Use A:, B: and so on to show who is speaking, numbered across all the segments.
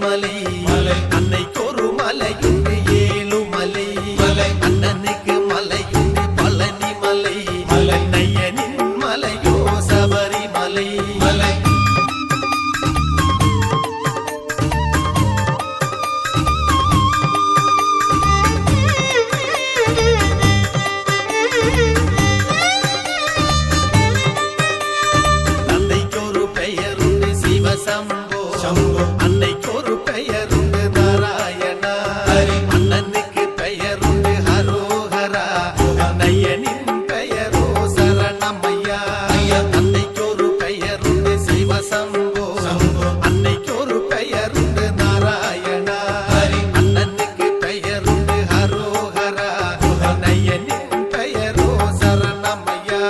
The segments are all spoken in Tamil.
A: மலை அன்னைக்கொரு மலையுண்டு ஏழுமலை அண்ணனுக்கு மலையுண்டு பழனி மலை நையனின் மலையோ சபரிமலை தந்தைக்கொரு பெயருண்டு சிவசம்போ அன்னைக்கொரு பெயருண்டு நாராயணா அண்ணனுக்கு பெயருண்டு ஹரோஹரா நையனின் பெயரோ சரணமையா தந்தைக்கொரு பெயருண்டு சிவசம்போ அன்னைக்கொரு பெயருண்டு நாராயணா அண்ணனுக்கு பெயருண்டு ஹரோஹரா நையனின் பெயரோ சரணமையா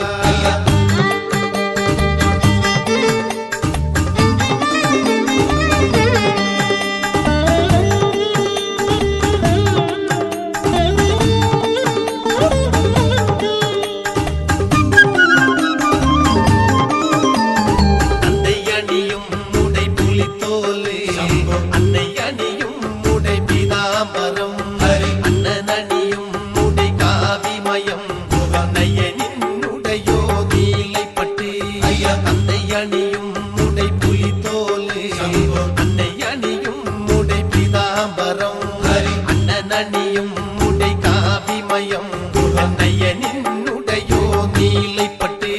A: அண்ணனியும் முடை காவிமயம் நையனின் உடையோ நீலைப்பட்டு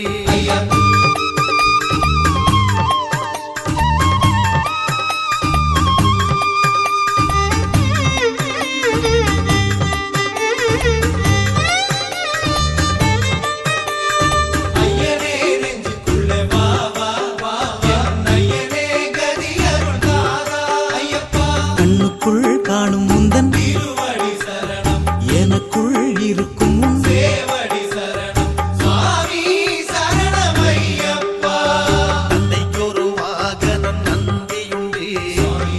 B: கண்ணுக்குள் காணும் முந்தன் எனக்குள் இருக்கும்
A: தந்தைக்கொரு வாகனம் நந்தியுண்டு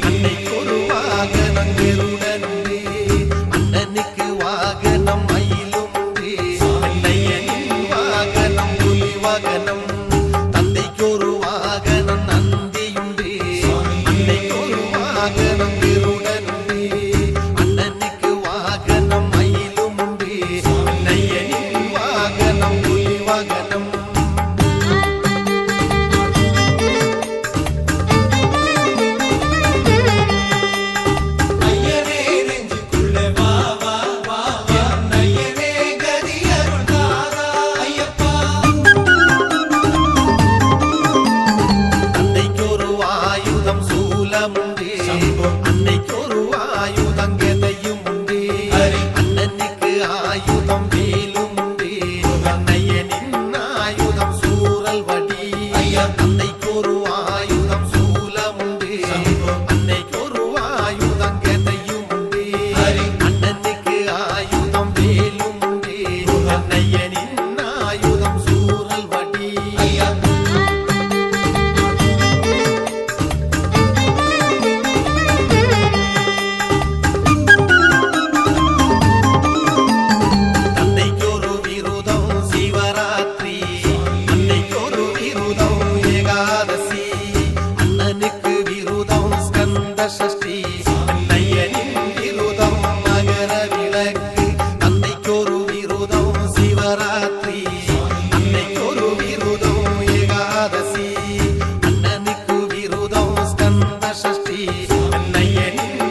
A: அன்னைக்கொரு வாகனம் கருடனுண்டு அண்ணனுக்கு வாகனம் மயிலுண்டு நையனின் வாகனம் புலி வாகனம் தந்தைக்கொரு வாகனம் நந்தியுண்டு அன்னைக்கொரு வாகனம் கருடனுண்டு அண்ணனுக்கு வாகனம் மயிலுமுண்டு நையனின் வாகனம் புலி வாகனம் தந்தைக்கொரு ஆயுதம் சூலமுண்டு அன்னைக்கொரு ஆயுதம் கதையும் உண்டு அண்ணனுக்கு ஆயுதம் வேலும் உண்டு நையனின் ஆயுதம் சூரல் வடி தந்தைக்கொரு ஆயுதம் சூலமுண்டு அன்னைக்கொரு ஆயுதம் கதையும் உண்டு அண்ணனுக்கு ஆயுதம் வேலும் உண்டு நையனின் ஆயுதம் சூரல் வடி தந்தைக்கொரு விருதம் சிவராத்திரி அன்னைக்கொரு விருதம் ஏகாதசி அண்ணனுக்கு விருதம் ஸ்கந்த சஷ்டி நையனின் விருதம் மகர விளக்கு தந்தைக்கொரு விருதம் சிவராத்திரி அன்னைக்கொரு விருதம் ஏகாதசி அண்ணனுக்கு விருதம் ஸ்கந்த சஷ்டி நையனின்